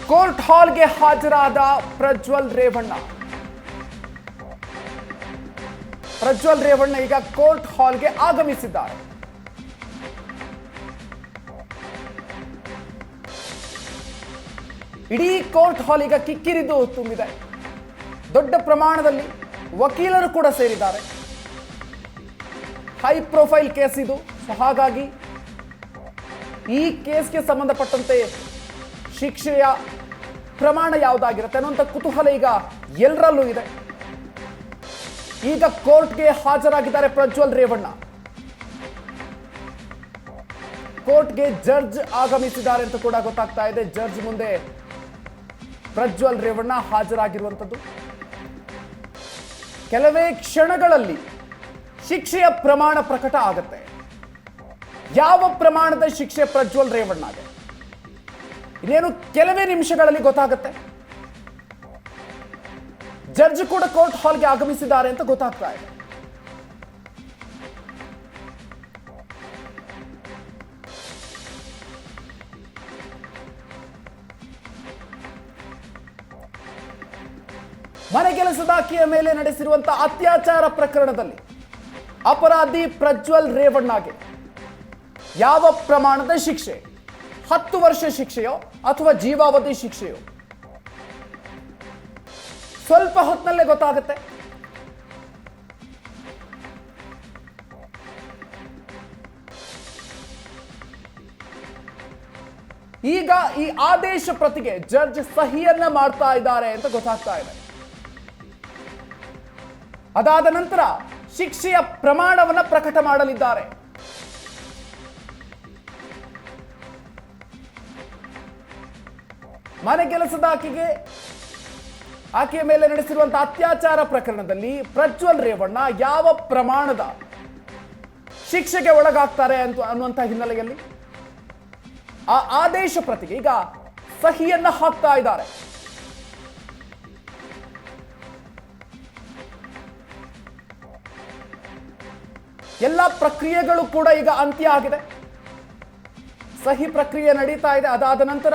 Court ಹಾಲ್ಗೆ ಹಾಜರಾದ ಪ್ರಜ್ವಲ್ ರೇವಣ್ಣ ಈಗ court ಹಾಲ್ಗೆ ಆಗಮಿಸಿದ್ದಾರೆ. ಇಡೀ ಕೋರ್ಟ್ ಹಾಲ್ ಈಗ ಕಿಕ್ಕಿರಿದು ತುಂಬಿದೆ. ದೊಡ್ಡ ಪ್ರಮಾಣದಲ್ಲಿ ವಕೀಲರು ಕೂಡ ಸೇರಿದ್ದಾರೆ. ಹೈ ಪ್ರೊಫೈಲ್ ಕೇಸ್ ಇದು. ಹಾಗಾಗಿ ಈ ಕೇಸ್ಗೆ ಸಂಬಂಧಪಟ್ಟಂತೆ ಶಿಕ್ಷೆಯ ಪ್ರಮಾಣ ಯಾವುದಾಗಿರುತ್ತೆ ಅನ್ನುವಂಥ ಕುತೂಹಲ ಈಗ ಎಲ್ಲರಲ್ಲೂ ಇದೆ. ಈಗ ಕೋರ್ಟ್ಗೆ ಹಾಜರಾಗಿದ್ದಾರೆ ಪ್ರಜ್ವಲ್ ರೇವಣ್ಣ. ಕೋರ್ಟ್ಗೆ ಜಡ್ಜ್ ಆಗಮಿಸಿದ್ದಾರೆ ಅಂತ ಕೂಡ ಗೊತ್ತಾಗ್ತಾ ಇದೆ. ಜಡ್ಜ್ ಮುಂದೆ ಪ್ರಜ್ವಲ್ ರೇವಣ್ಣ ಹಾಜರಾಗಿರುವಂಥದ್ದು. ಕೆಲವೇ ಕ್ಷಣಗಳಲ್ಲಿ ಶಿಕ್ಷೆಯ ಪ್ರಮಾಣ ಪ್ರಕಟ ಆಗುತ್ತೆ. ಯಾವ ಪ್ರಮಾಣದ ಶಿಕ್ಷೆ ಪ್ರಜ್ವಲ್ ರೇವಣ್ಣಗೆ ಇನ್ನೇನು ಕೆಲವೇ ನಿಮಿಷಗಳಲ್ಲಿ ಗೊತ್ತಾಗುತ್ತೆ. ಜಡ್ಜ್ ಕೂಡ ಕೋರ್ಟ್ ಹಾಲ್ಗೆ ಆಗಮಿಸಿದ್ದಾರೆ ಅಂತ ಗೊತ್ತಾಗ್ತಾ ಇದೆ. ಮನೆ ಕೆಲಸದಾಕಿಯ ಮೇಲೆ ನಡೆಸಿರುವಂತಹ ಅತ್ಯಾಚಾರ ಪ್ರಕರಣದಲ್ಲಿ ಅಪರಾಧಿ ಪ್ರಜ್ವಲ್ ರೇವಣ್ಣಗೆ ಯಾವ ಪ್ರಮಾಣದ ಶಿಕ್ಷೆ? 10 ವರ್ಷ ಶಿಕ್ಷೆಯೋ ಅಥವಾ ಜೀವಾವಧಿ ಶಿಕ್ಷೆಯೋ? ಸ್ವಲ್ಪ ಹೊತ್ತಿನಲ್ಲೇ ಗೊತ್ತಾಗುತ್ತೆ. ಈಗ ಈ ಆದೇಶ ಪ್ರತಿಗೆ ಜಡ್ಜ್ ಸಹಿಯನ್ನ ಮಾಡ್ತಾ ಇದ್ದಾರೆ ಅಂತ ಗೊತ್ತಾಗ್ತಾ ಇದೆ. ಅದಾದ ನಂತರ ಶಿಕ್ಷೆಯ ಪ್ರಮಾಣವನ್ನ ಪ್ರಕಟ ಮಾಡಲಿದ್ದಾರೆ. ಮನೆ ಕೆಲಸದ ಆಕೆಯ ಮೇಲೆ ನಡೆಸಿರುವಂತಹ ಅತ್ಯಾಚಾರ ಪ್ರಕರಣದಲ್ಲಿ ಪ್ರಜ್ವಲ್ ರೇವಣ್ಣ ಯಾವ ಪ್ರಮಾಣದ ಶಿಕ್ಷೆಗೆ ಒಳಗಾಗ್ತಾರೆ ಅನ್ನುವಂಥ ಹಿನ್ನೆಲೆಯಲ್ಲಿ ಆ ಆದೇಶ ಪ್ರತಿಗೆ ಈಗ ಸಹಿಯನ್ನ ಹಾಕ್ತಾ ಇದ್ದಾರೆ. ಎಲ್ಲ ಪ್ರಕ್ರಿಯೆಗಳು ಕೂಡ ಈಗ ಅಂತ್ಯ ಆಗಿದೆ. ಸಹಿ ಪ್ರಕ್ರಿಯೆ ನಡೀತಾ ಇದೆ. ಅದಾದ ನಂತರ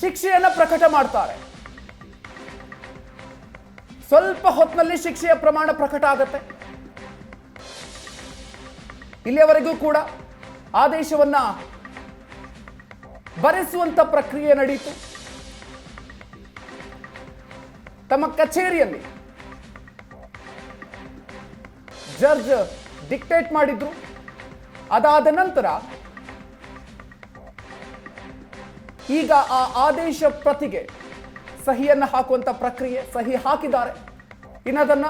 ಶಿಕ್ಷೆಯನ್ನ ಪ್ರಕಟ ಮಾಡ್ತಾರೆ. ಸ್ವಲ್ಪ ಹೊತ್ತಿನಲ್ಲಿ ಶಿಕ್ಷೆಯ ಪ್ರಮಾಣ ಪ್ರಕಟ ಆಗುತ್ತೆ. ಇಲ್ಲಿಯವರೆಗೂ ಕೂಡ ಆದೇಶವನ್ನ ಬರೆಸುವಂತ ಪ್ರಕ್ರಿಯೆ ನಡೆಯಿತು. ತಮ್ಮ ಕಚೇರಿಯಲ್ಲಿ ಜಡ್ಜ್ ಡಿಕ್ಟೇಟ್ ಮಾಡಿದ್ರು. ಅದಾದ ನಂತರ ಈಗ ಆ ಆದೇಶ ಪ್ರತಿಗೆ ಸಹಿಯನ್ನ ಹಾಕುವಂತ ಪ್ರಕ್ರಿಯೆ, ಸಹಿ ಹಾಕಿದ್ದಾರೆ. ಇನ್ನದನ್ನ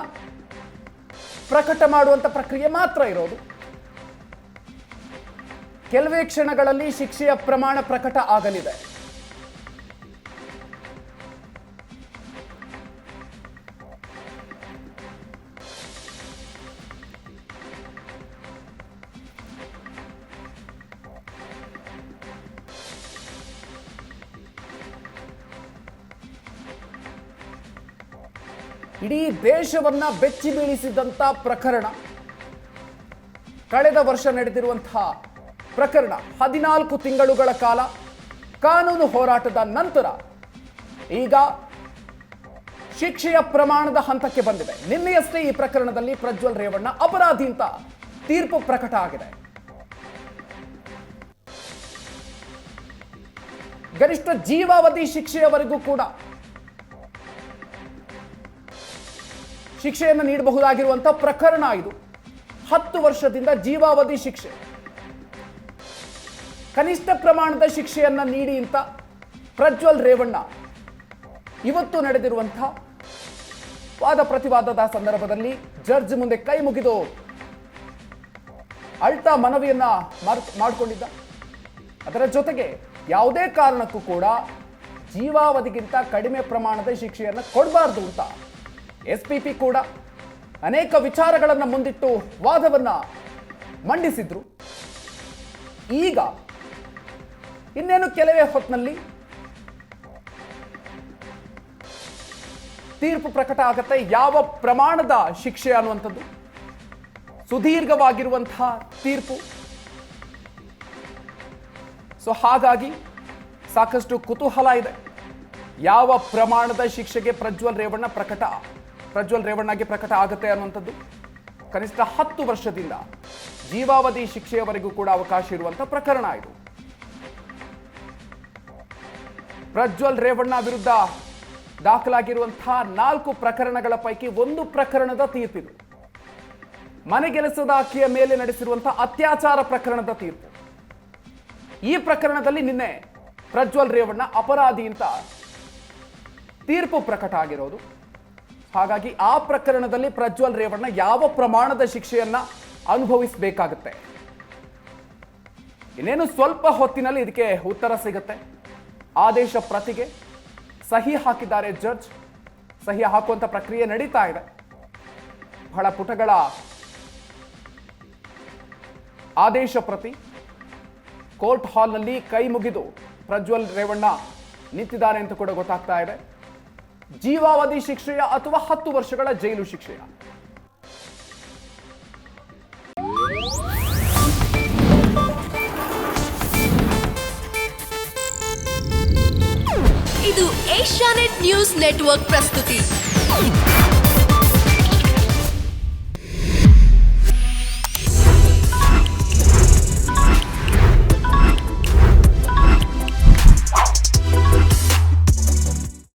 ಪ್ರಕಟ ಮಾಡುವಂತ ಪ್ರಕ್ರಿಯೆ ಮಾತ್ರ ಇರೋದು. ಕೆಲವೇ ಕ್ಷಣಗಳಲ್ಲಿ ಶಿಕ್ಷೆಯ ಪ್ರಮಾಣ ಪ್ರಕಟ ಆಗಲಿದೆ. ಇಡೀ ದೇಶವನ್ನ ಬೆಚ್ಚಿ ಬೀಳಿಸಿದಂತ ಪ್ರಕರಣ, ಕಳೆದ ವರ್ಷ ನಡೆದಿರುವಂತಹ ಪ್ರಕರಣ. 14 ತಿಂಗಳುಗಳ ಕಾಲ ಕಾನೂನು ಹೋರಾಟದ ನಂತರ ಈಗ ಶಿಕ್ಷೆಯ ಪ್ರಮಾಣದ ಹಂತಕ್ಕೆ ಬಂದಿದೆ. ನಿನ್ನೆಯಷ್ಟೇ ಈ ಪ್ರಕರಣದಲ್ಲಿ ಪ್ರಜ್ವಲ್ ರೇವಣ್ಣ ಅಪರಾಧಿ ಅಂತ ತೀರ್ಪು ಪ್ರಕಟ ಆಗಿದೆ. ಗರಿಷ್ಠ ಜೀವಾವಧಿ ಶಿಕ್ಷೆಯವರೆಗೂ ಕೂಡ ಶಿಕ್ಷೆಯನ್ನು ನೀಡಬಹುದಾಗಿರುವಂತಹ ಪ್ರಕರಣ ಇದು. 10 ವರ್ಷದಿಂದ ಜೀವಾವಧಿ ಶಿಕ್ಷೆ, ಕನಿಷ್ಠ ಪ್ರಮಾಣದ ಶಿಕ್ಷೆಯನ್ನ ನೀಡಿ ಅಂತ ಪ್ರಜ್ವಲ್ ರೇವಣ್ಣ ಇವತ್ತು ನಡೆದಿರುವಂತಹ ವಾದ ಪ್ರತಿವಾದದ ಸಂದರ್ಭದಲ್ಲಿ ಜಡ್ಜ್ ಮುಂದೆ ಕೈ ಮುಗಿದು ಅಳ್ತಾ ಮನವಿಯನ್ನ ಮಾಡಿಕೊಂಡಿದ್ದ. ಅದರ ಜೊತೆಗೆ ಯಾವುದೇ ಕಾರಣಕ್ಕೂ ಕೂಡ ಜೀವಾವಧಿಗಿಂತ ಕಡಿಮೆ ಪ್ರಮಾಣದ ಶಿಕ್ಷೆಯನ್ನು ಕೊಡಬಾರ್ದು ಅಂತ SPP ಕೂಡ ಅನೇಕ ವಿಚಾರಗಳನ್ನು ಮುಂದಿಟ್ಟು ವಾದವನ್ನ ಮಂಡಿಸಿದ್ರು. ಈಗ ಇನ್ನೇನು ಕೆಲವೇ ಹೊತ್ತಿನಲ್ಲಿ ತೀರ್ಪು ಪ್ರಕಟ ಆಗುತ್ತೆ. ಯಾವ ಪ್ರಮಾಣದ ಶಿಕ್ಷೆ ಅನ್ನುವಂಥದ್ದು ಸುದೀರ್ಘವಾಗಿರುವಂತಹ ತೀರ್ಪು. ಸೊ ಹಾಗಾಗಿ ಸಾಕಷ್ಟು ಕುತೂಹಲ ಇದೆ. ಯಾವ ಪ್ರಮಾಣದ ಶಿಕ್ಷೆಗೆ ಪ್ರಜ್ವಲ್ ರೇವಣ್ಣಗೆ ಪ್ರಕಟ ಆಗುತ್ತೆ ಅನ್ನುವಂಥದ್ದು. ಕನಿಷ್ಠ 10 ವರ್ಷದಿಂದ ಜೀವಾವಧಿ ಶಿಕ್ಷೆಯವರೆಗೂ ಕೂಡ ಅವಕಾಶ ಇರುವಂತ ಪ್ರಕರಣ ಇದು. ಪ್ರಜ್ವಲ್ ರೇವಣ್ಣ ವಿರುದ್ಧ ದಾಖಲಾಗಿರುವಂತಹ 4 ಪ್ರಕರಣಗಳ ಪೈಕಿ 1 ಪ್ರಕರಣದ ತೀರ್ಪಿದು. ಮನೆಗೆಲಸದ ಆಕೆಯ ಮೇಲೆ ನಡೆಸಿರುವಂತಹ ಅತ್ಯಾಚಾರ ಪ್ರಕರಣದ ತೀರ್ಪು. ಈ ಪ್ರಕರಣದಲ್ಲಿ ನಿನ್ನೆ ಪ್ರಜ್ವಲ್ ರೇವಣ್ಣ ಅಪರಾಧಿ ಅಂತ ತೀರ್ಪು ಪ್ರಕಟ ಆಗಿರೋದು. ಹಾಗಾಗಿ ಆ ಪ್ರಕರಣದಲ್ಲಿ ಪ್ರಜ್ವಲ್ ರೇವಣ್ಣ ಯಾವ ಪ್ರಮಾಣದ ಶಿಕ್ಷೆಯನ್ನ ಅನುಭವಿಸಬೇಕಾಗುತ್ತೆ, ಇನ್ನೇನು ಸ್ವಲ್ಪ ಹೊತ್ತಿನಲ್ಲಿ ಇದಕ್ಕೆ ಉತ್ತರ ಸಿಗುತ್ತೆ. ಆದೇಶ ಪ್ರತಿಗೆ ಸಹಿ ಹಾಕಿದ್ದಾರೆ ಜಡ್ಜ್. ಸಹಿ ಹಾಕುವಂತ ಪ್ರಕ್ರಿಯೆ ನಡೀತಾ ಇದೆ. ಬಹಳ ಪುಟಗಳ ಆದೇಶ ಪ್ರತಿ ಕೋರ್ಟ್ ಹಾಲ್ನಲ್ಲಿ ಕೈ ಮುಗಿದು ಪ್ರಜ್ವಲ್ ರೇವಣ್ಣ ನಿಂತಿದ್ದಾರೆ ಅಂತ ಕೂಡ ಗೊತ್ತಾಗ್ತಾ ಇದೆ. ಜೀವಾವಧಿ ಶಿಕ್ಷೆಯ ಅಥವಾ 10 ವರ್ಷಗಳ ಜೈಲು ಶಿಕ್ಷೆಯ? ಇದು ಏಷ್ಯಾನೆಟ್ ನ್ಯೂಸ್ ನೆಟ್ವರ್ಕ್ ಪ್ರಸ್ತುತಿ.